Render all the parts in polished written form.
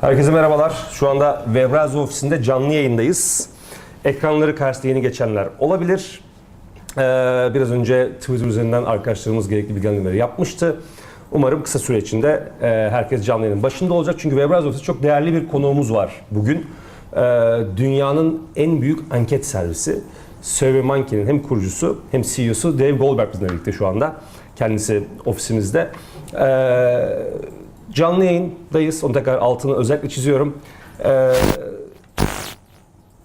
Herkese merhabalar. Şu anda Webrazzi ofisinde canlı yayındayız. Ekranları karşısında yeni geçenler olabilir. Biraz önce Twitter üzerinden arkadaşlarımız gerekli bilgilendirmeleri yapmıştı. Umarım kısa süre içinde herkes canlı yayının başında olacak. Çünkü Webrazzi ofisinde çok değerli bir konuğumuz var bugün. Dünyanın en büyük anket servisi SurveyMonkey'nin hem kurucusu hem CEO'su Dave Goldberg bizimle birlikte şu anda. Kendisi ofisimizde. Canlı yayındayız. Onu tekrar altını özellikle çiziyorum.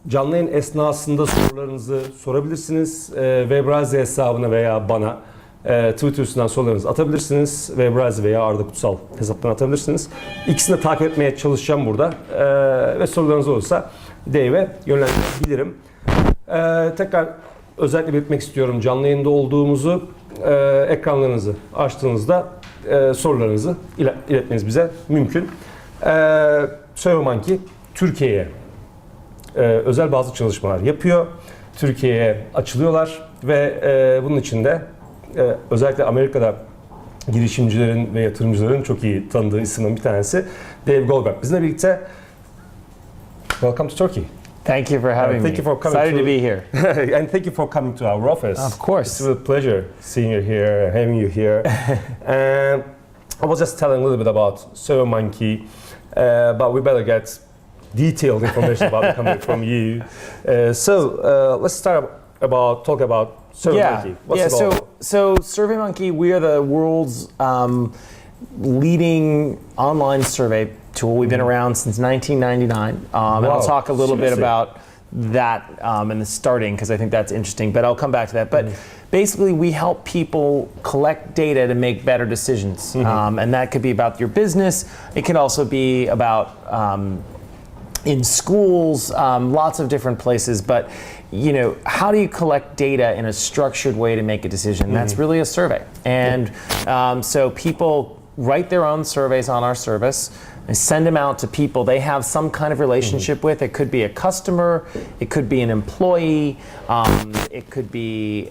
Canlı yayın esnasında sorularınızı sorabilirsiniz. Webrazzi hesabına veya bana Twitter üstünden sorularınızı atabilirsiniz. Webrazzi veya Arda Kutsal hesaptan atabilirsiniz. İkisini de takip etmeye çalışacağım burada. Ve sorularınız olursa Dave'e yönlendirebilirim. Tekrar özellikle belirtmek istiyorum canlı yayında olduğumuzu. Ekranlarınızı açtığınızda sorularınızı iletmeniz bize mümkün. SurveyMonkey Türkiye'ye özel bazı çalışmalar yapıyor. Türkiye'ye açılıyorlar ve bunun için de özellikle Amerika'da girişimcilerin ve yatırımcıların çok iyi tanıdığı isimden bir tanesi Dave Goldberg bizimle birlikte. Welcome to Turkey. Thank you for having me. Thank you for coming. Excited to be here. And thank you for coming to our office. Of course. It's a pleasure seeing you here and having you here. I was just telling a little bit about SurveyMonkey, but we better get detailed information about the company from you. Let's start talk about SurveyMonkey. What's it all? So SurveyMonkey, we are the world's leading online survey tool. We've been around since 1999, and I'll talk a little bit about that in the starting because I think that's interesting, but I'll come back to that. But basically, we help people collect data to make better decisions, and that could be about your business. It could also be about in schools, lots of different places, but you know, how do you collect data in a structured way to make a decision? That's really a survey. And so people write their own surveys on our service and send them out to people they have some kind of relationship with. It could be a customer, it could be an employee, it could be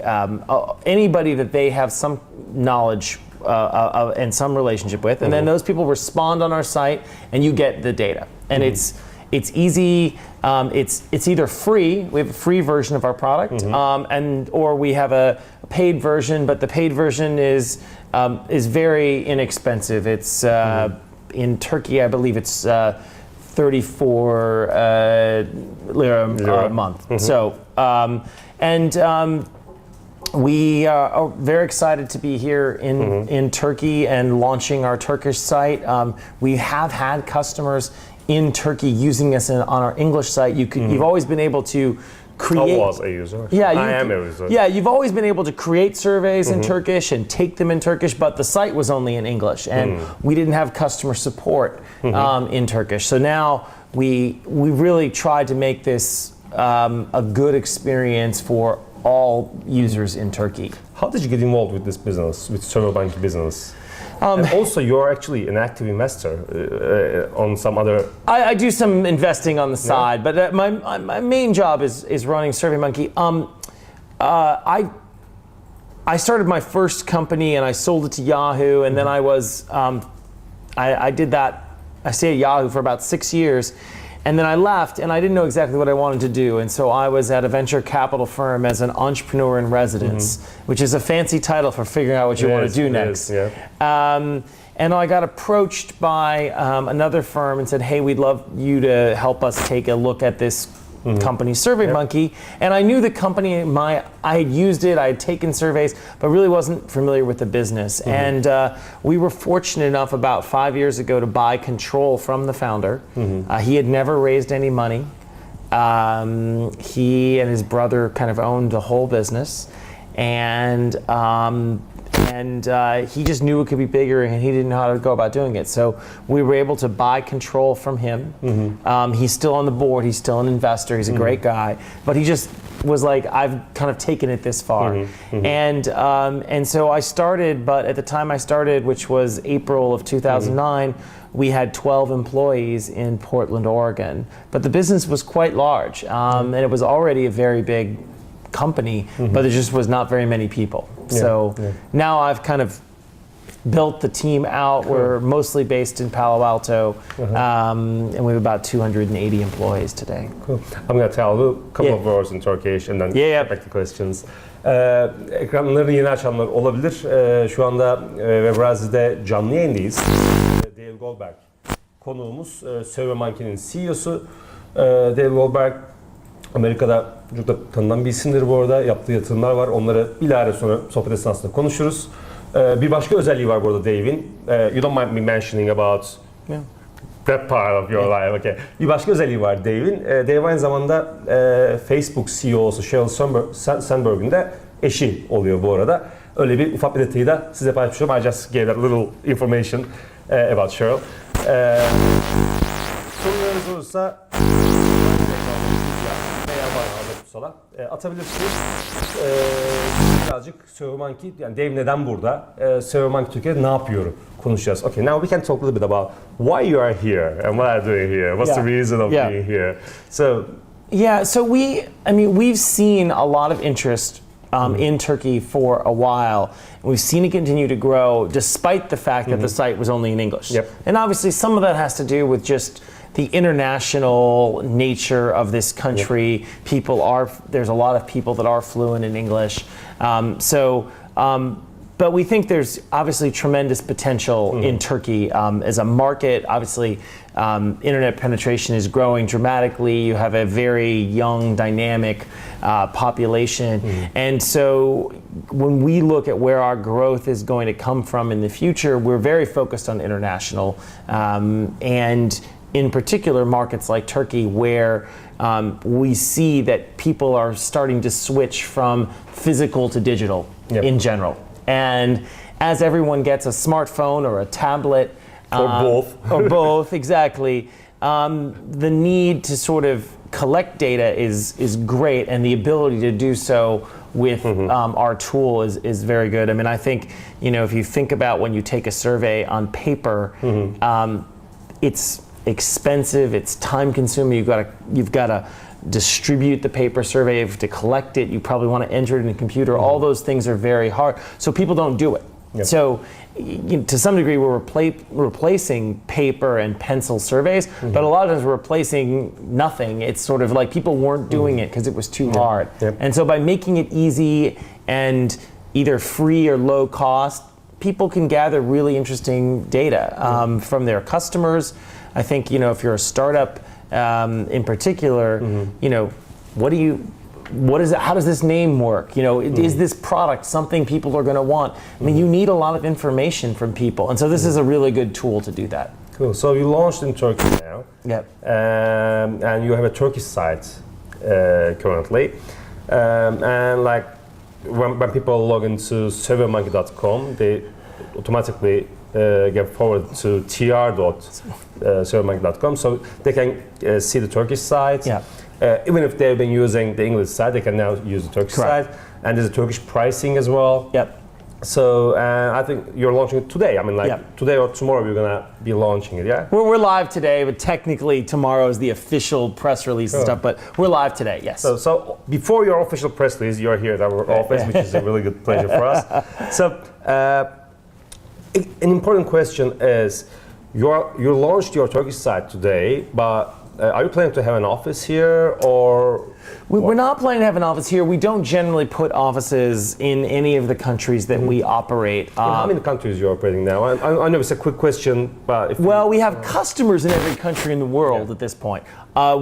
anybody that they have some knowledge and some relationship with. And then those people respond on our site and you get the data. And it's easy. It's either free. We have a free version of our product, or we have a paid version. But the paid version is very inexpensive. It's in Turkey, I believe it's 34 lira a month. So we are very excited to be here in Turkey and launching our Turkish site. We have had customers in Turkey using us on our English site. You've always been able to create. I was a user. Yeah, I am a user. Yeah, you've always been able to create surveys in Turkish and take them in Turkish, but the site was only in English, and we didn't have customer support in Turkish. So now we really tried to make this a good experience for all users in Turkey. How did you get involved with this business, with SurveyMonkey business? And also, you're actually an active investor on some other. I do some investing on the side, but my main job is running SurveyMonkey. I started my first company and I sold it to Yahoo, and then I did that. I stayed at Yahoo for about 6 years. And then I left, and I didn't know exactly what I wanted to do. And so I was at a venture capital firm as an entrepreneur in residence, which is a fancy title for figuring out what you want to do next. And I got approached by another firm and said, hey, we'd love you to help us take a look at this company, SurveyMonkey. And I knew the company, I had used it, I had taken surveys, but really wasn't familiar with the business. And we were fortunate enough about 5 years ago to buy control from the founder. He had never raised any money. He and his brother kind of owned the whole business. And he just knew it could be bigger, and he didn't know how to go about doing it. So we were able to buy control from him. He's still on the board. He's still an investor. He's a great guy. But he just was like, I've kind of taken it this far. And so I started, but at the time I started, which was April of 2009, we had 12 employees in Portland, Oregon. But the business was quite large, and it was already a very big company, but there just was not very many people. So now I've kind of built the team out. Cool. We're mostly based in Palo Alto, and we have about 280 employees today. Cool. I'm going to tell you a couple of words in Turkish and then Yeah. get back to questions. Ekranları yeni açanlar olabilir. Şu anda Webrazzi'de canlı yayındayız. Dave Goldberg konuğumuz, SurveyMonkey'nin CEO'su Dave Goldberg. Amerika'da çok da tanınan bir isimdir bu arada. Yaptığı yatırımlar var. Onları ileride sonra sohbet esnasında konuşuruz. Bir başka özelliği var bu arada Dave'in. You don't mind me mentioning about that part of your life. Okay. Bir başka özelliği var Dave'in. Dave aynı zamanda Facebook CEO'su Sheryl Sandberg'in de eşi oluyor bu arada. Öyle bir ufak bir detayı da size paylaşıyorum. I just gave that little information about Sheryl. Sorularınız olursa atabilirsiniz. Birazcık SurveyMonkey, yani Dave neden burada? SurveyMonkey Türkiye'de ne yapıyor? Konuşacağız. Okay, now we can talk a little bit about why you are here and what are you doing here? What's the reason of being here? So we've seen a lot of interest in Turkey for a while. We've seen it continue to grow despite the fact that the site was only in English. Yep. And obviously some of that has to do with just the international nature of this country. There's a lot of people that are fluent in English. But we think there's obviously tremendous potential in Turkey as a market. Obviously, internet penetration is growing dramatically. You have a very young, dynamic population. And so when we look at where our growth is going to come from in the future, we're very focused on international. And in particular, markets like Turkey, where we see that people are starting to switch from physical to digital in general. And as everyone gets a smartphone or a tablet, or both, exactly, the need to sort of collect data is great, and the ability to do so with our tool is very good. I mean, I think, if you think about when you take a survey on paper, it's expensive, it's time consuming. You've got to distribute the paper survey. You have to collect it. You probably want to enter it in a computer. All those things are very hard, so people don't do it. Yep. So to some degree we're replacing paper and pencil surveys, but a lot of times we're replacing nothing. It's sort of like people weren't doing it because it was too hard. Yep. And so by making it easy and either free or low cost, people can gather really interesting data from their customers. I think, if you're a startup in particular, what is it? How does this name work? Is this product something people are going to want? I mean, you need a lot of information from people, and so this is a really good tool to do that. Cool. So you launched in Turkey now. Yep. And you have a Turkish site currently. And like when people log into SurveyMonkey.com, they automatically get forwarded to tr.surveymonkey.com, so they can see the Turkish site. Yeah. Even if they've been using the English site, they can now use the Turkish site. And there's a Turkish pricing as well. Yep. So I think you're launching it today. I mean, today or tomorrow you're gonna be launching it, yeah? We're live today, but technically tomorrow is the official press release and stuff. But we're live today, yes. So before your official press release, you're here at our office, which is a really good pleasure for us. So an important question is, you launched your Turkish site today, but are you planning to have an office here, or? We're not planning to have an office here. We don't generally put offices in any of the countries that we operate. How many countries are you operating now? I know it's a quick question, but we have customers in every country in the world at this point.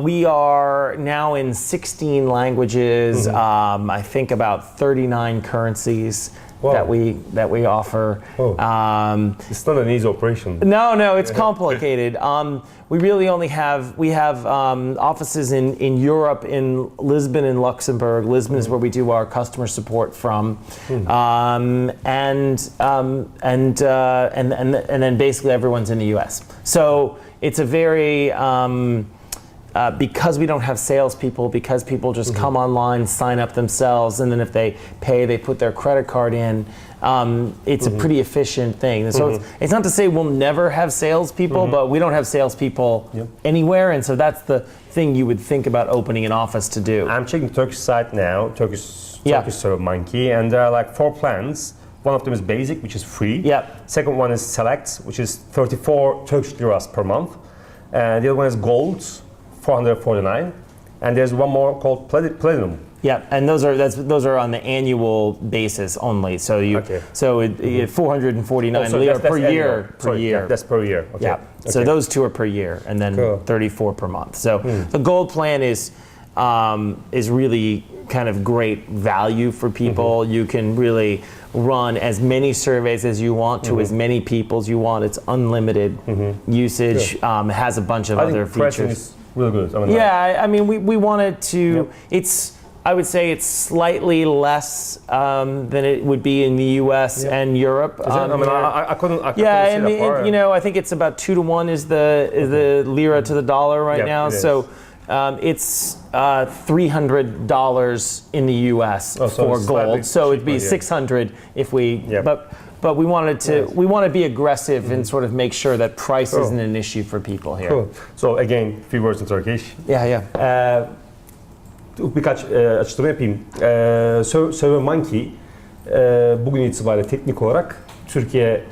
We are now in 16 languages. I think about 39 currencies. Wow. that we offer. It's not an easy operation. No, it's complicated. We really only have offices in Europe, in Lisbon and Luxembourg. Lisbon is where we do our customer support from, and then basically everyone's in the U.S. So it's a very because we don't have salespeople, because people just come online, sign up themselves, and then if they pay, they put their credit card in. It's a pretty efficient thing. And so it's not to say we'll never have salespeople, but we don't have salespeople anywhere, and so that's the thing you would think about opening an office to do. I'm checking the Turkish site now, Turkish SurveyMonkey, and there are like 4 plans One of them is basic, which is free. Yep. Second one is select, which is 34 Turkish liras per month. And the other one is gold, 449. And there's one more called platinum. Yeah, and those are on the annual basis only. So you 449 lira per year. Yeah, that's per year. Okay. Yeah. Okay. So those two are per year, and then 34 per month. So the gold plan is really kind of great value for people. You can really run as many surveys as you want to as many people as you want. It's unlimited usage. It has a bunch of other features. Is really good. I mean, we wanted to. I would say it's slightly less than it would be in the U.S. and Europe. I couldn't see I think it's about 2 to 1 is the lira to the dollar right now. So it's $300 in the U.S. for gold. So it'd be $600 if we. But we wanted to want to be aggressive and sort of make sure that price isn't an issue for people here. Cool. So again, few words in Turkish. Yeah. Birkaç açıklama yapayım. SurveyMonkey bugün itibariyle teknik olarak Türkiye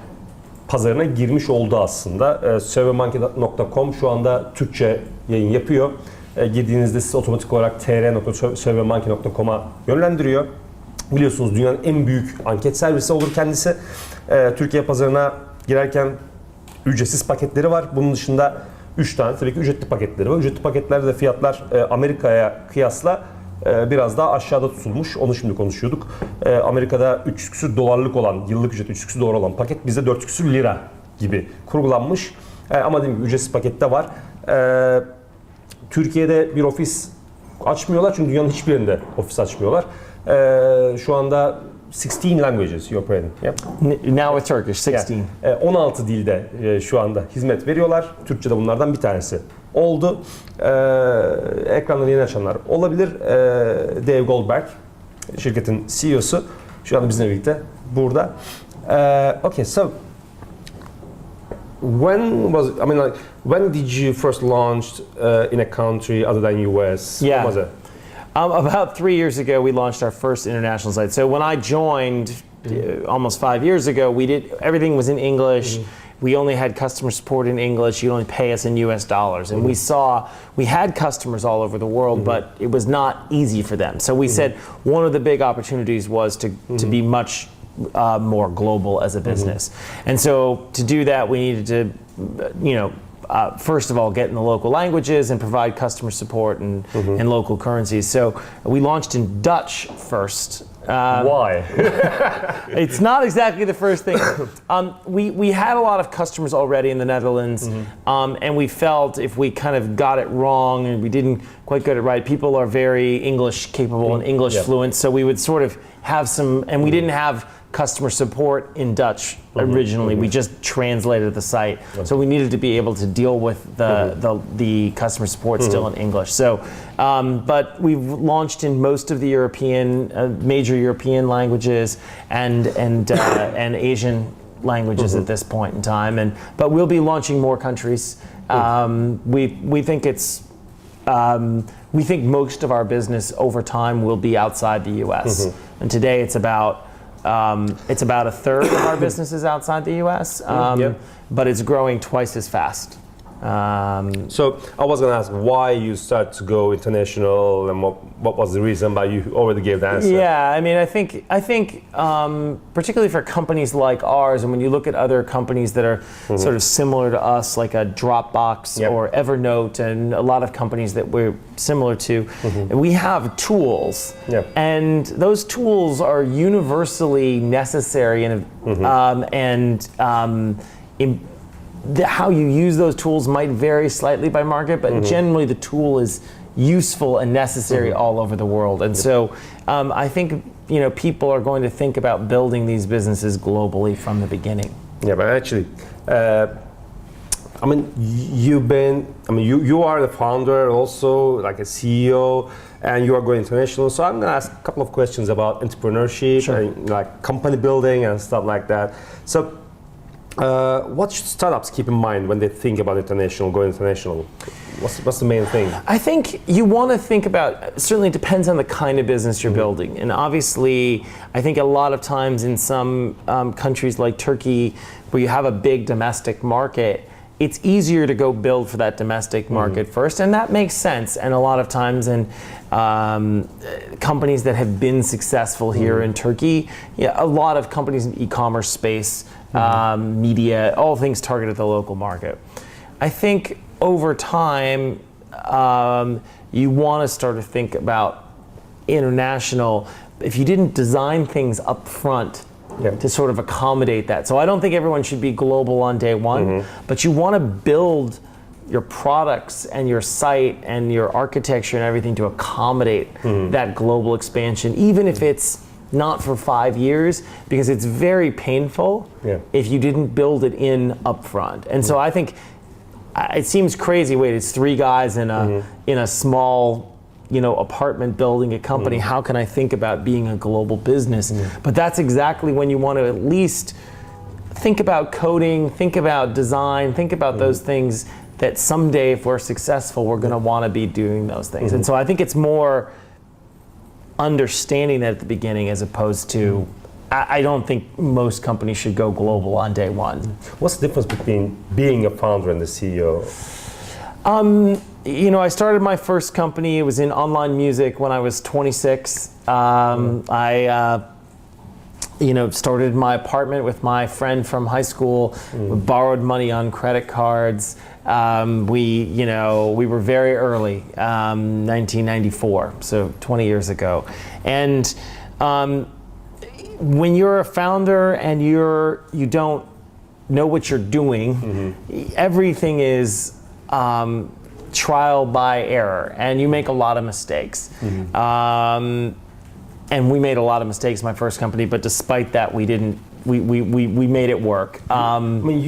pazarına girmiş oldu aslında. SurveyMonkey.com şu anda Türkçe yayın yapıyor. Girdiğinizde sizi otomatik olarak tr.surveymonkey.com'a yönlendiriyor. Biliyorsunuz dünyanın en büyük anket servisi olur kendisi. Türkiye pazarına girerken ücretsiz paketleri var. Bunun dışında 3 tane tabii ki ücretli paketleri var. Ücretli paketlerde de fiyatlar Amerika'ya kıyasla biraz daha aşağıda tutulmuş. Onu şimdi konuşuyorduk. Amerika'da 300 küsür dolarlık olan, yıllık ücret 300 küsür dolar olan paket bizde 4 küsür lira gibi kurgulanmış. Ama dediğim gibi ücretsiz pakette var. Türkiye'de bir ofis açmıyorlar çünkü dünyanın hiçbir yerinde ofis açmıyorlar. Şu anda 16 languages you operating. Yep. Now with Turkish, 16. 16 dilde şu anda hizmet veriyorlar. Türkçe de bunlardan bir tanesi oldu. Ekranları yeni açanlar olabilir. Dave Goldberg, şirketin CEO'su. Şu anda bizimle birlikte burada. Okay, so when did you first launch in a country other than US? Yeah. When was it? About 3 years ago, we launched our first international site. So when I joined almost 5 years ago, everything was in English. We only had customer support in English. You only pay us in US dollars. And we had customers all over the world, but it was not easy for them. So we said one of the big opportunities was to be much more global as a business. And so to do that, we needed to, first of all, get in the local languages and provide customer support in local currencies. So we launched in Dutch first. Why? It's not exactly the first thing. We had a lot of customers already in the Netherlands, and we felt if we kind of got it wrong and we didn't quite get it right, people are very English capable and English fluent, so we would sort of have some, and we didn't have customer support in Dutch originally. We just translated the site, so we needed to be able to deal with the customer support still in English. So, but we've launched in most of the major European languages and Asian languages at this point in time. But we'll be launching more countries. We think we think most of our business over time will be outside the U.S. And today it's about a third of our business is outside the U.S., but it's growing twice as fast. So I was going to ask why you started to go international and what was the reason, but you already gave the answer. Yeah, I mean, I think particularly for companies like ours, and when you look at other companies that are sort of similar to us, like a Dropbox or Evernote, and a lot of companies that we're similar to, we have tools, and those tools are universally necessary, how you use those tools might vary slightly by market, but generally the tool is useful and necessary all over the world. And so I think people are going to think about building these businesses globally from the beginning. Yeah, but actually, you are the founder, also like a CEO, and you are going international. So I'm going to ask a couple of questions about entrepreneurship and like company building and stuff like that. So what should startups keep in mind when they think about going international? What's the main thing? I think you want to think about, certainly it depends on the kind of business you're building. And obviously, I think a lot of times in some countries like Turkey, where you have a big domestic market, it's easier to go build for that domestic market first, and that makes sense. And a lot of times in companies that have been successful here in Turkey, a lot of companies in the e-commerce space, media, all things targeted at the local market. I think over time, you want to start to think about international. If you didn't design things up front to sort of accommodate that. So I don't think everyone should be global on day one, but you want to build your products and your site and your architecture and everything to accommodate that global expansion, even if it's not for 5 years, because it's very painful if you didn't build it in upfront. And so I think it seems crazy. Wait, it's 3 guys in a small, apartment building a company. How can I think about being a global business? But that's exactly when you want to at least think about coding, think about design, think about those things that someday, if we're successful, we're going to want to be doing those things. And so I think it's more understanding that at the beginning, as opposed to, I don't think most companies should go global on day one. What's the difference between being a founder and the CEO? I started my first company. It was in online music when I was 26. I started my apartment with my friend from high school. We borrowed money on credit cards. We were very early, 1994, so 20 years ago. And when you're a founder and you don't know what you're doing, everything is trial by error, and you make a lot of mistakes. And we made a lot of mistakes in my first company, but despite that, we made it work. I mean,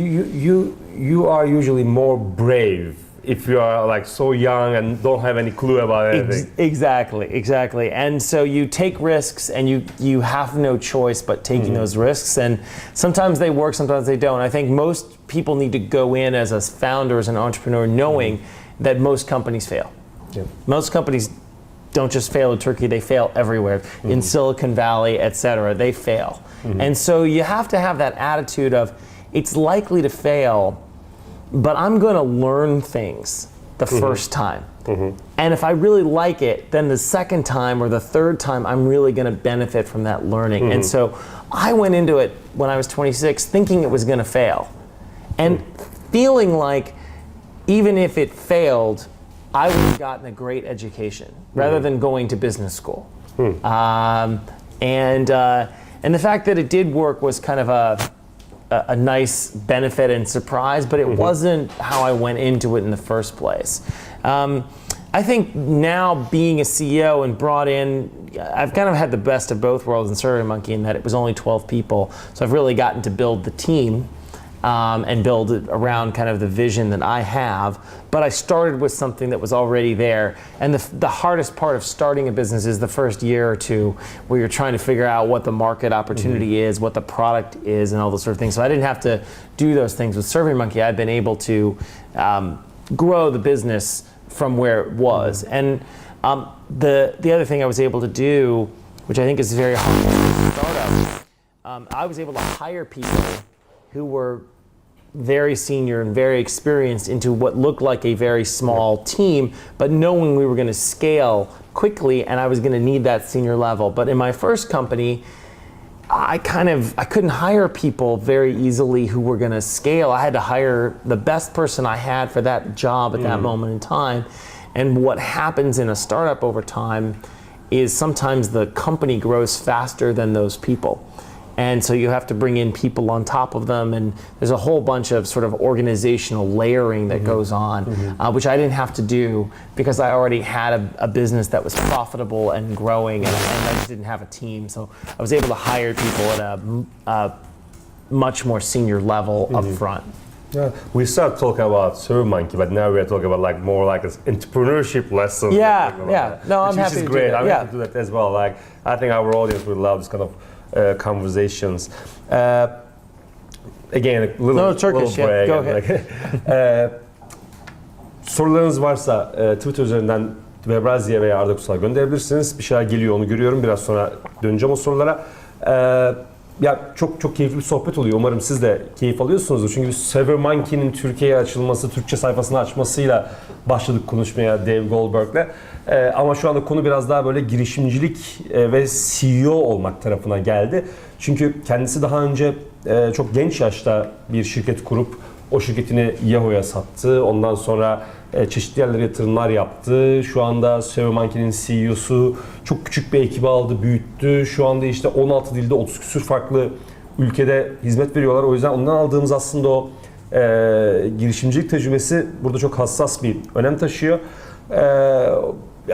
you are usually more brave if you are like so young and don't have any clue about anything. Exactly. And so you take risks, and you have no choice but taking those risks. And sometimes they work, sometimes they don't. I think most people need to go in as a founder, as an entrepreneur, knowing that most companies fail. Most companies don't just fail in Turkey, they fail everywhere. In Silicon Valley, etc., they fail. And so you have to have that attitude of, it's likely to fail, but I'm going to learn things the first time. And if I really like it, then the second time or the third time, I'm really going to benefit from that learning. And so I went into it when I was 26 thinking it was going to fail, and feeling like even if it failed, I would have gotten a great education rather than going to business school. And the fact that it did work was kind of a nice benefit and surprise, but it wasn't how I went into it in the first place. I think now being a CEO and brought in, I've kind of had the best of both worlds in SurveyMonkey, in that it was only 12 people. So I've really gotten to build the team and build it around kind of the vision that I have. But I started with something that was already there. And the hardest part of starting a business is the first year or two, where you're trying to figure out what the market opportunity is, what the product is, and all those sort of things. So I didn't have to do those things with SurveyMonkey. I've been able to grow the business from where it was. And the other thing I was able to do, which I think is very hard for startups, I was able to hire people who were very senior and very experienced into what looked like a very small team, but knowing we were going to scale quickly and I was going to need that senior level. But in my first company, I couldn't hire people very easily who were going to scale. I had to hire the best person I had for that job at that moment in time. And what happens in a startup over time is sometimes the company grows faster than those people. And so you have to bring in people on top of them, and there's a whole bunch of sort of organizational layering that goes on, which I didn't have to do because I already had a business that was profitable and growing, and I just didn't have a team. So I was able to hire people at a much more senior level up front. Yeah, we started talking about SurveyMonkey, but now we're talking about more like an entrepreneurship lesson. No, I'm happy to do that. I'm happy to do that as well. Like, I think our audience would love this kind of conversations. Again, a little Turkish, break. go ahead. Sorularınız varsa Twitter üzerinden Webrazzi'ye veya Arda Kutsal'a gönderebilirsiniz. Bir şeyler geliyor, onu görüyorum. Biraz sonra döneceğim o sorulara. Ya çok keyifli bir sohbet oluyor. Umarım siz de keyif alıyorsunuzdur. Çünkü SurveyMonkey'nin Türkiye'ye açılması, Türkçe sayfasını açmasıyla başladık konuşmaya Dave Goldberg'le. Ama şu anda konu biraz daha böyle girişimcilik ve CEO olmak tarafına geldi. Çünkü kendisi daha önce çok genç yaşta bir şirket kurup o şirketini Yahoo'ya sattı. Ondan sonra çeşitli yerlere yatırımlar yaptı. Şu anda SurveyMonkey'nin CEO'su, çok küçük bir ekibi aldı, büyüttü. Şu anda işte 16 dilde 30 küsur farklı ülkede hizmet veriyorlar. O yüzden ondan aldığımız aslında o girişimcilik tecrübesi burada çok hassas bir önem taşıyor.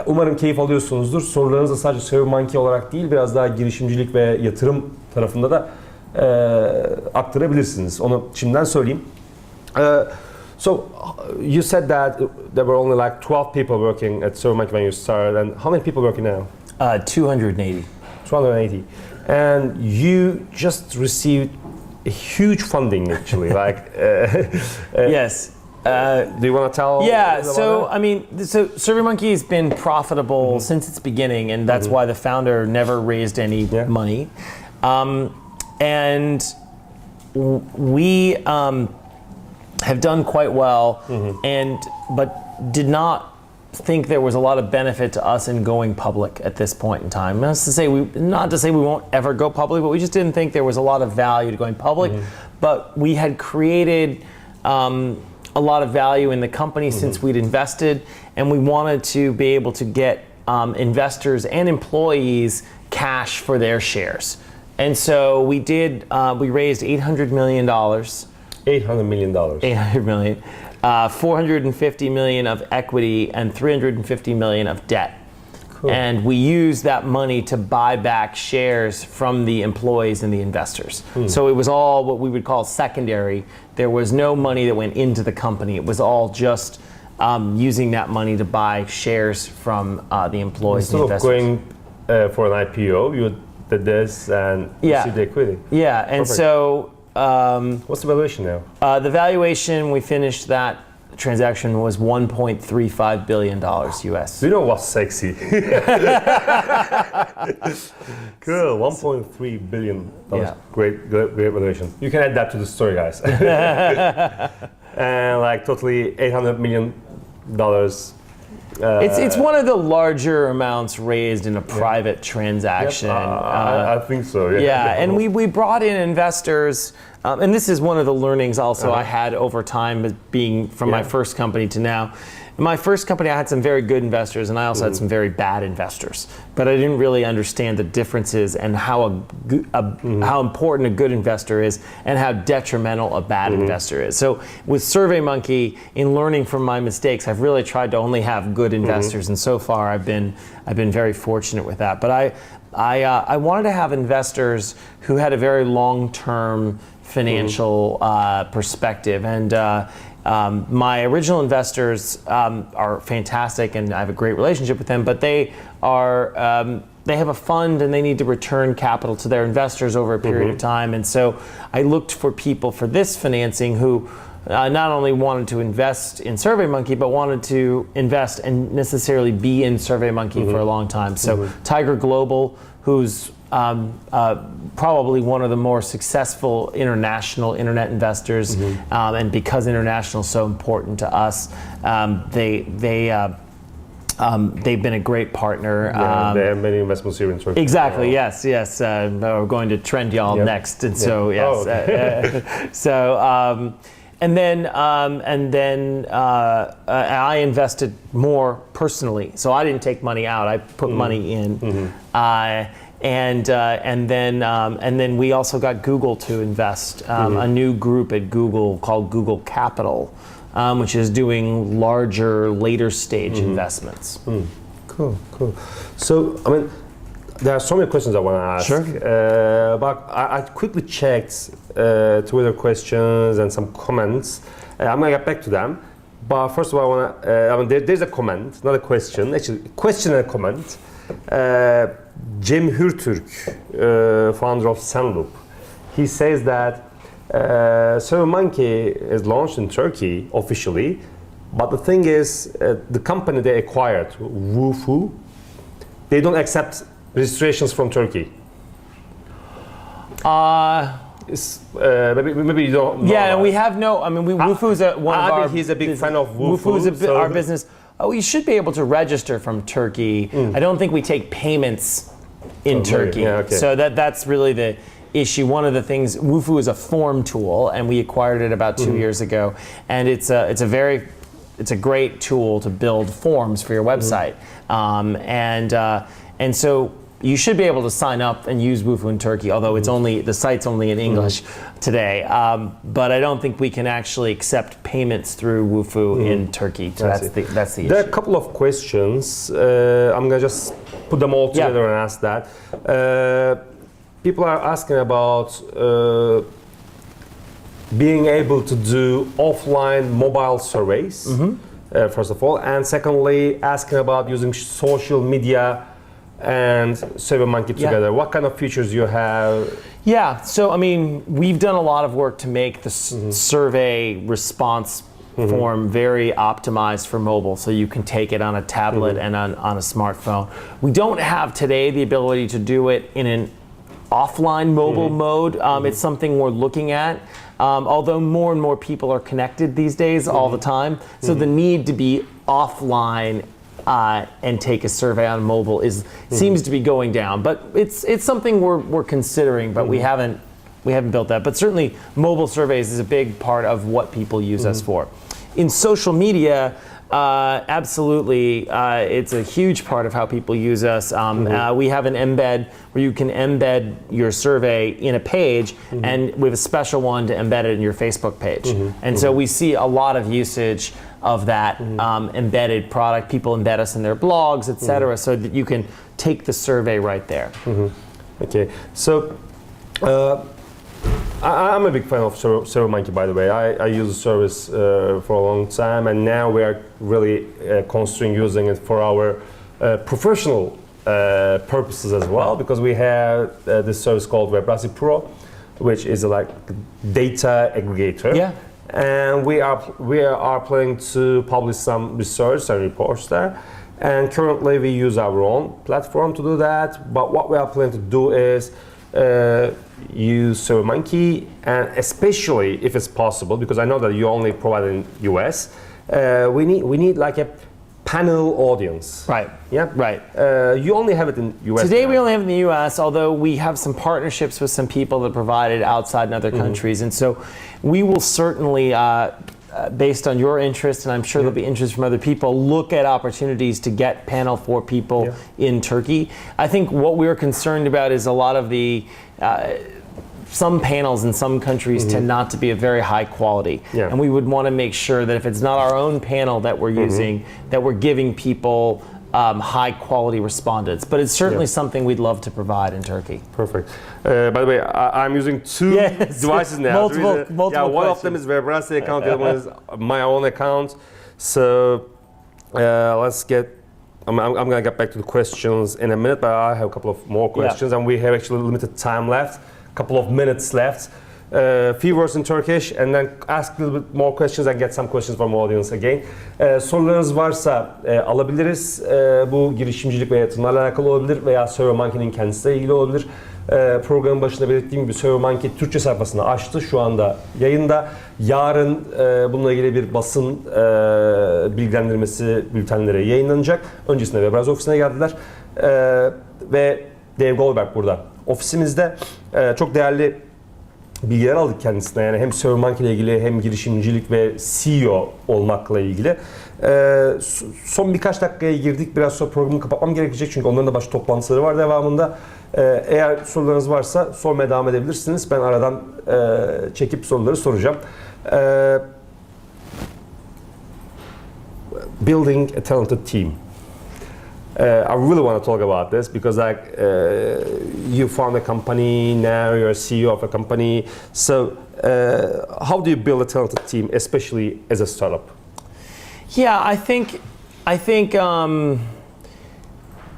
Umarım keyif alıyorsunuzdur. Sorularınızı sadece SurveyMonkey olarak değil, biraz daha girişimcilik ve yatırım tarafında da aktarabilirsiniz. Onu şimdiden söyleyeyim. So you said that there were only like 12 people working at SurveyMonkey when you started, and how many people working now? 280. 280. And you just received a huge funding actually, like Yes. do you want to tell? Yeah, about so that? I mean, so SurveyMonkey has been profitable since its beginning, and that's why the founder never raised any money. And we have done quite well, but did not think there was a lot of benefit to us in going public at this point in time. Not to say we won't ever go public, but we just didn't think there was a lot of value to going public. But we had created a lot of value in the company since we'd invested, and we wanted to be able to get investors and employees cash for their shares. And so we did. We raised $800 million. $800 million. 800 million, 450 million of equity and 350 million of debt. Cool. And we used that money to buy back shares from the employees and the investors. So it was all what we would call secondary. There was no money that went into the company. It was all just using that money to buy shares from the employees and Instead of investors. going for an IPO, you did this and received the equity. Yeah, and Perfect. so What's the valuation now? the valuation, we finished that transaction was $1.35 billion US. Do you know what's sexy? Cool, $1.3 billion. Yeah. Great valuation. You can add that to the story, guys. And like totally $800 million. It's one of the larger amounts raised in a private transaction. I think so. Yeah, and we brought in investors, and this is one of the learnings also I had over time, as being from my first company to now. In my first company, I had some very good investors, and I also had some very bad investors. But I didn't really understand the differences and how how important a good investor is, and how detrimental a bad investor is. So with SurveyMonkey, in learning from my mistakes, I've really tried to only have good investors, and so far I've been very fortunate with that. But I wanted to have investors who had a very long-term financial perspective, and my original investors are fantastic, and I have a great relationship with them. But they have a fund, and they need to return capital to their investors over a period of time. And so I looked for people for this financing who not only wanted to invest in SurveyMonkey, but wanted to invest and necessarily be in SurveyMonkey for a long time. So Tiger Global, who's probably one of the more successful international internet investors, and because international is so important to us, they've been a great partner. They have many investments here in Turkey. Exactly. Yes. We're going to Trendyol next, and so yes. And then I invested more personally, so I didn't take money out. I put money in. And then we also got Google to invest, a new group at Google called Google Capital, which is doing larger, later stage investments. Cool. So, I mean, there are so many questions I want to ask. Sure. But I quickly checked Twitter questions and some comments. I'm going to get back to them. But first of all, there's a comment, not a question. Actually, a question and a comment. Cem Hürtürk, founder of Senloop, he says that SurveyMonkey is launched in Turkey officially, But the thing is, the company they acquired, Woofu, they don't accept registrations from Turkey. Maybe you don't know. Yeah, and we have no. I mean, Woofu is one of our. He's a big fan of Woofu. Woofu is our business. Oh, you should be able to register from Turkey. I don't think we take payments in Turkey. Yeah, okay. So that's really the issue. One of the things, Woofu is a form tool, and we acquired it about 2 years ago, and it's a great tool to build forms for your website, and so you should be able to sign up and use Woofu in Turkey, although the site's only in English today. But I don't think we can actually accept payments through Woofu in Turkey. So that's the issue. There are a couple of questions. I'm gonna just put them all together and ask that. People are asking about being able to do offline mobile surveys, first of all, and secondly, asking about using social media and SurveyMonkey together. What kind of features you have? Yeah, so I mean, we've done a lot of work to make the survey response form very optimized for mobile, so you can take it on a tablet and on a smartphone. We don't have today the ability to do it in an offline mobile mode. It's something we're looking at. Although more and more people are connected these days all the time, so the need to be offline and take a survey on mobile seems to be going down. But it's something we're considering, but we haven't built that. But certainly mobile surveys is a big part of what people use us for. In social media, absolutely, it's a huge part of how people use us. We have an embed where you can embed your survey in a page, and we have a special one to embed it in your Facebook page. And so we see a lot of usage of that embedded product. People embed us in their blogs, etc., so that you can take the survey right there. Okay, so I'm a big fan of SurveyMonkey, by the way. I use the service for a long time, and now we are really considering using it for our professional purposes as well, because we have this service called Webrazzi Pro, which is like data aggregator. Yeah. And we are planning to publish some research and reports there. And currently we use our own platform to do that. But what we are planning to do is use SurveyMonkey, and especially if it's possible, because I know that you only provide in US, we need like a panel audience. Right. Yeah. Right. You only have it in US. Today now. we only have it in the US, although we have some partnerships with some people that provide it outside in other countries. And so we will certainly, based on your interest, and I'm sure there'll be interest from other people, look at opportunities to get panel for people in Turkey. I think what we're concerned about is a lot of the some panels in some countries tend not to be of very high quality. And we would want to make sure that if it's not our own panel that we're using, that we're giving people high quality respondents. But it's certainly something we'd love to provide in Turkey. Perfect. By the way, I'm using two devices now. Multiple yeah, one of them is Webrazzi account, the other one is my own account. So let's get. I'm going to get back to the questions in a minute, but I have a couple of more questions, and we have actually limited time left. Couple of minutes left. Few words in Turkish, and then ask a little bit more questions and get some questions from audience again. Sorularınız varsa alabiliriz. Bu girişimcilik ve yatırımlarla alakalı olabilir veya SurveyMonkey'nin kendisiyle ilgili olabilir. Programın başında belirttiğim gibi SurveyMonkey Türkçe sayfasını açtı. Şu anda yayında. Yarın bununla ilgili bir basın bilgilendirmesi bültenleri yayınlanacak. Öncesinde Webrazzi ofisine geldiler. Ve Dave Goldberg burada. Ofisimizde çok değerli bilgiler aldık kendisine. Yani hem SurveyMonkey ile ilgili hem girişimcilik ve CEO olmakla ilgili. Son birkaç dakikaya girdik. Biraz sonra programı kapatmam gerekecek çünkü onların da başka toplantıları var devamında. Eğer sorularınız varsa sormaya devam edebilirsiniz. Ben aradan çekip soruları soracağım. Building a talented team. I really want to talk about this because you found a company, now you're a CEO of a company. So how do you build a talented team, especially as a startup? Yeah, I think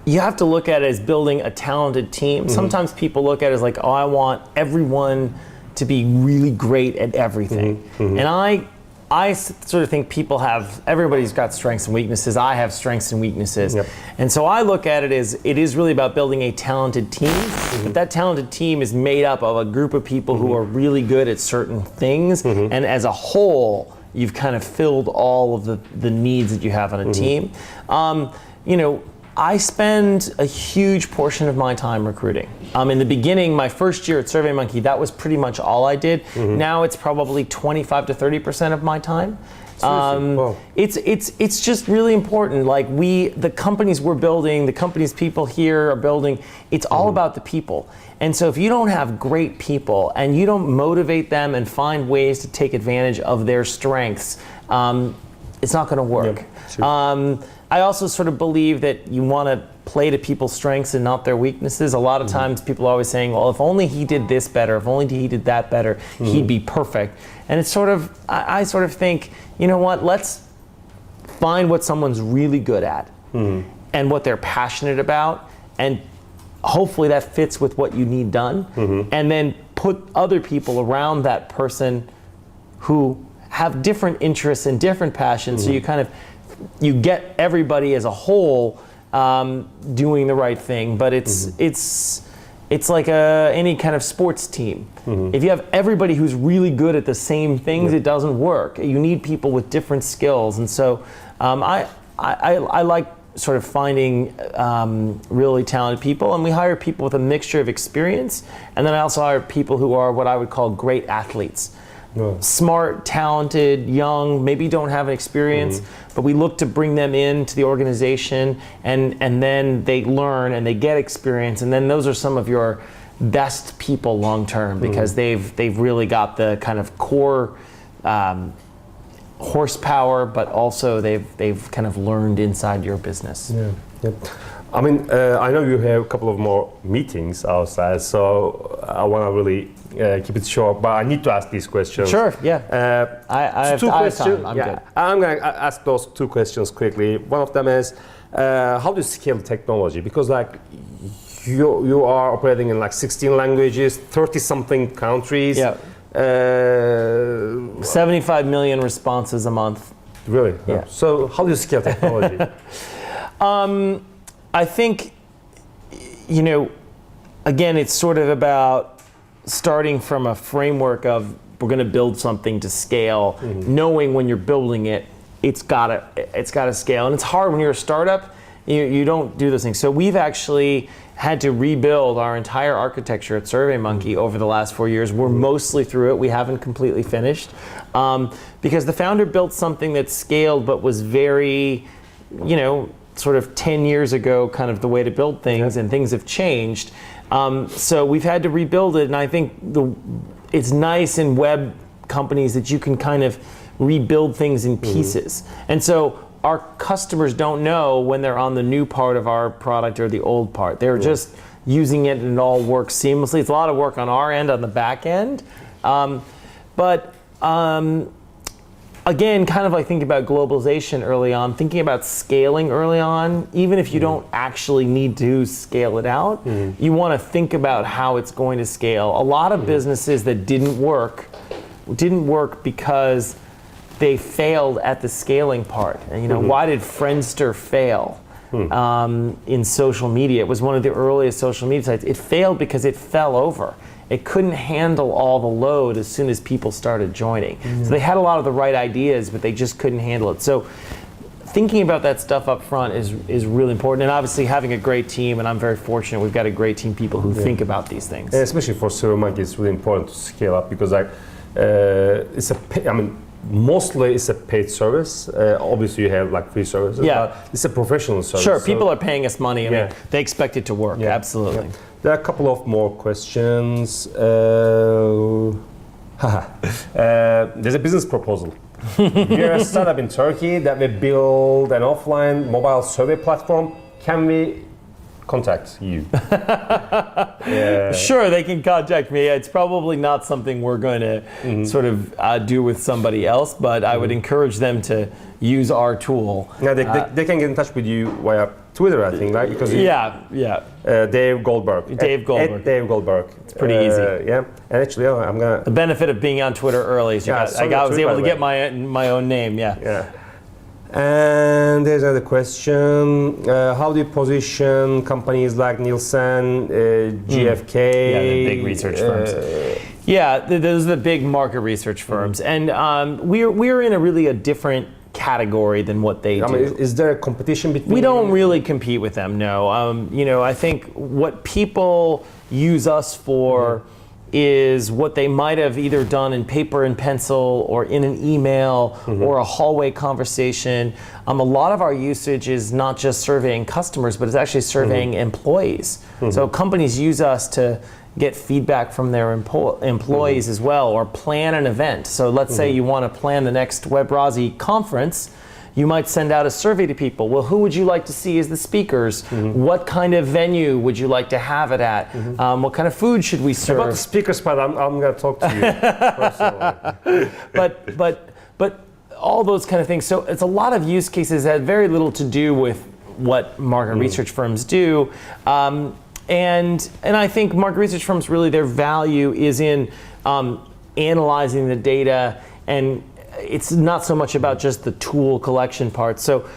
you have to look at it as building a talented team. Sometimes people look at it as like, oh, I want everyone to be really great at everything. And I sort of think everybody's got strengths and weaknesses. I have strengths and weaknesses. Yep. And so I look at it as it is really about building a talented team, but that talented team is made up of a group of people who are really good at certain things, and as a whole, you've kind of filled all of the needs that you have on a team. I spend a huge portion of my time recruiting. In the beginning, my first year at SurveyMonkey, that was pretty much all I did. Now it's probably 25 to 30% of my time. Wow. It's just really important. Like the companies we're building, the companies people here are building, it's all about the people. And so if you don't have great people and you don't motivate them and find ways to take advantage of their strengths, it's not going to work. Yep, I also sort of believe that you want to play to people's strengths and not their weaknesses. A lot of times people are always saying, well, if only he did this better, if only he did that better, he'd be perfect. And it's sort of, I sort of think, you know what, let's find what someone's really good at and what they're passionate about, and hopefully that fits with what you need done, and then put other people around that person who have different interests and different passions, so you get everybody as a whole doing the right thing. But it's like any kind of sports team. If you have everybody who's really good at the same things, it doesn't work. You need people with different skills, and so I like sort of finding really talented people, and we hire people with a mixture of experience, and then I also hire people who are what I would call great athletes. Smart, talented, young, maybe don't have an experience, but we look to bring them into the organization, and then they learn and they get experience, and then those are some of your best people long term, because they've really got the kind of core horsepower, but also they've kind of learned inside your business. Yeah. I mean, I know you have a couple of more meetings outside, so I want to really keep it short, but I need to ask these questions. Sure, yeah. I have time. I'm good. I'm going to ask those two questions quickly. One of them is, how do you scale technology? Because like you are operating in like 16 languages, 30-something countries. Yeah. 75 million responses a month. Really? Yeah. So how do you scale technology? I think, again, it's sort of about starting from a framework of we're going to build something to scale, knowing when you're building it, it's got to scale. And it's hard when you're a startup, you don't do those things. So we've actually had to rebuild our entire architecture at SurveyMonkey over the last 4 years. We're mostly through it. We haven't completely finished. Because the founder built something that scaled but was very, sort of 10 years ago, kind of the way to build things, and things have changed. So we've had to rebuild it, and I think it's nice in web companies that you can kind of rebuild things in pieces. And so our customers don't know when they're on the new part of our product or the old part. They're just using it and it all works seamlessly. It's a lot of work on our end, on the back end. Again, kind of like thinking about globalization early on, thinking about scaling early on, even if you don't actually need to scale it out, you want to think about how it's going to scale. A lot of businesses that didn't work because they failed at the scaling part. And why did Friendster fail in social media? It was one of the earliest social media sites. It failed because it fell over. It couldn't handle all the load as soon as people started joining. So they had a lot of the right ideas, but they just couldn't handle it. So thinking about that stuff up front is really important. And obviously having a great team, and I'm very fortunate, we've got a great team of people who think about these things. And especially for SurveyMonkey, it's really important to scale up, because mostly it's a paid service. Obviously you have like free services, but it's a professional service. Sure, people are paying us money. I mean, they expect it to work, absolutely. Yeah. There are a couple of more questions. There's a business proposal. We're a startup in Turkey that we build an offline mobile survey platform. Can we contact you? Sure, they can contact me. It's probably not something we're going to sort of do with somebody else, but I would encourage them to use our tool. Yeah, they can get in touch with you via Twitter, I think, right? Because Dave Goldberg. Dave Goldberg. At Dave Goldberg. It's pretty easy. Yeah, and actually, I'm gonna. The benefit of being on Twitter early is I was able to get my own name. Yeah. Yeah. And there's another question. How do you position companies like Nielsen, GfK? Yeah, the big research firms. Those are the big market research firms, and we're in a different category than what they do. I mean, is there a competition between? We don't really compete with them. No. I think what people use us for is what they might have either done in paper and pencil or in an email or a hallway conversation. A lot of our usage is not just surveying customers, but it's actually surveying employees. So companies use us to get feedback from their employees as well, or plan an event. So let's say you want to plan the next Webrazzi conference. You might send out a survey to people. Well, who would you like to see as the speakers? What kind of venue would you like to have it at? What kind of food should we serve? About the speakers part, I'm going to talk to you personally. But all those kind of things. So it's a lot of use cases that have very little to do with what market research firms do. And I think market research firms, really their value is in analyzing the data, and it's not so much about just the tool collection part. So,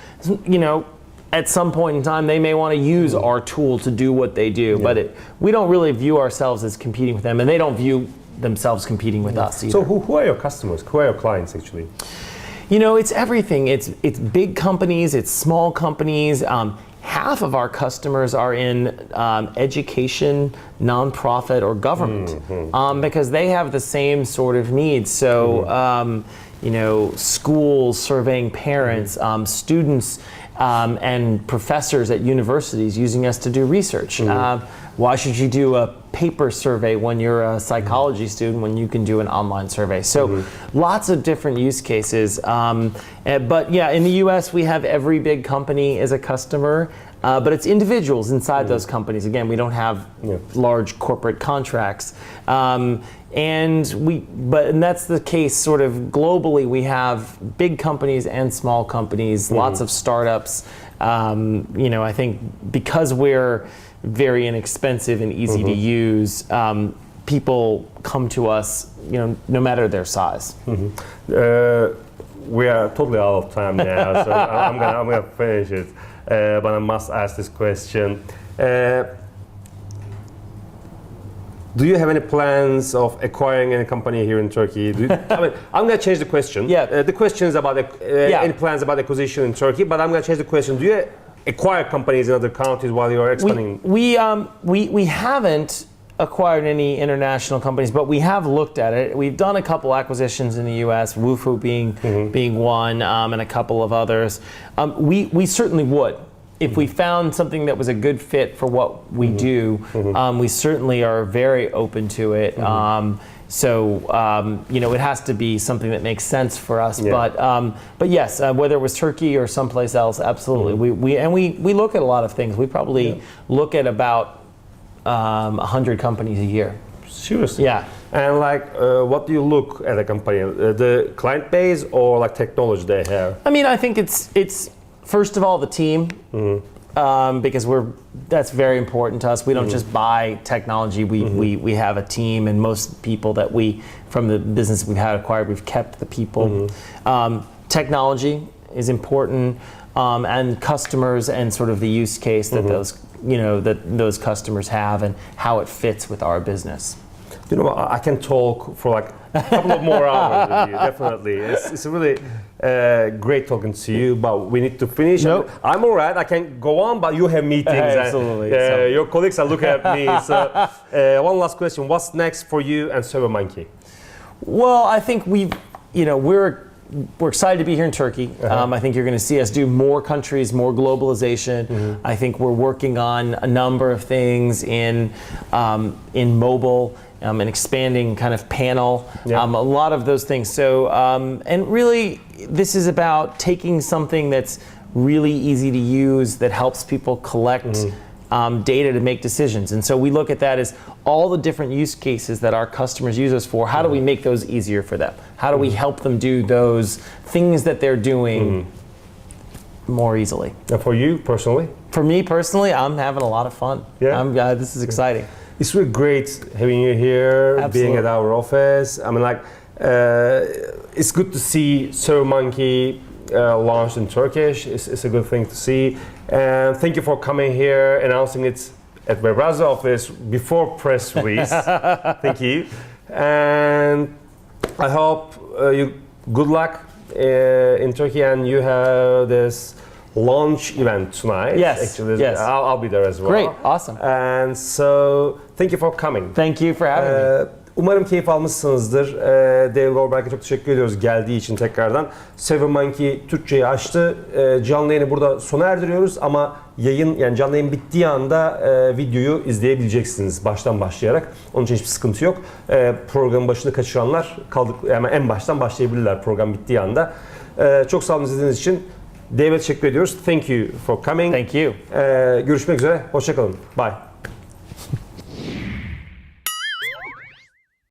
at some point in time, they may want to use our tool to do what they do, but we don't really view ourselves as competing with them, and they don't view themselves competing with us either. So who are your customers? Who are your clients, actually? It's everything. It's big companies, it's small companies. Half of our customers are in education, nonprofit, or government, because they have the same sort of needs. So, schools surveying parents, students, and professors at universities using us to do research. Why should you do a paper survey when you're a psychology student when you can do an online survey? So lots of different use cases. But in the US, we have every big company as a customer, but it's individuals inside those companies. Again, we don't have large corporate contracts. And that's the case sort of globally. We have big companies and small companies, lots of startups. I think because we're very inexpensive and easy to use, people come to us, no matter their size. We are totally out of time now, so I'm gonna finish it. But I must ask this question. Do you have any plans of acquiring any company here in Turkey? I'm going to change the question. The question is about any plans about acquisition in Turkey, but I'm going to change the question. Do you acquire companies in other countries while you're expanding? We haven't acquired any international companies, but we have looked at it. We've done a couple acquisitions in the U.S., Wufoo being one, and a couple of others. We certainly would. If we found something that was a good fit for what we do, we certainly are very open to it. It has to be something that makes sense for us. But yes, whether it was Turkey or someplace else, absolutely. We look at a lot of things. We probably look at about 100 companies a year. Seriously? Yeah. And what do you look at a company? The client base or technology they have? I think it's first of all the team, because that's very important to us. We don't just buy technology. We have a team, and most people that from the business we've had acquired, we've kept the people. Technology is important, and customers, and sort of the use case that those customers have, and how it fits with our business. I can talk for a couple of more hours with you, definitely. It's really great talking to you, but we need to finish. Nope. I'm all right, I can go on, but you have meetings. Absolutely. Your colleagues are looking at me. So, one last question. What's next for you and SurveyMonkey? Well, I think we're excited to be here in Turkey. I think you're going to see us do more countries, more globalization. I think we're working on a number of things in mobile, and expanding kind of panel, a lot of those things. So, and really, this is about taking something that's really easy to use, that helps people collect data to make decisions. And so we look at that as all the different use cases that our customers use us for. How do we make those easier for them? How do we help them do those things that they're doing more easily. And for you personally? For me personally, I'm having a lot of fun. Yeah? This is exciting. It's really great having you here, Absolutely. being at our office. I mean, like, it's good to see SurveyMonkey launched in Turkish. It's a good thing to see. And thank you for coming here, announcing it at Webrazzi office before press release. Thank you. And I hope you good luck in Turkey, and you have this launch event tonight. Yes, Actually, yes. I'll be there as well. Great, awesome. And so, thank you for coming. Thank you for having me. Umarım keyif almışsınızdır. Dave Goldberg'e çok teşekkür ediyoruz geldiği için tekrardan. SurveyMonkey Türkçe'yi açtı. Canlı yayını burada sona erdiriyoruz ama yani canlı yayın bittiği anda videoyu izleyebileceksiniz baştan başlayarak. Onun için hiçbir sıkıntı yok. Programın başını kaçıranlar hemen en baştan başlayabilirler program bittiği anda. Çok sağ olun izlediğiniz için. Dave'e teşekkür ediyoruz. Thank you for coming. Thank you. Görüşmek üzere. Hoşça kalın. Bye.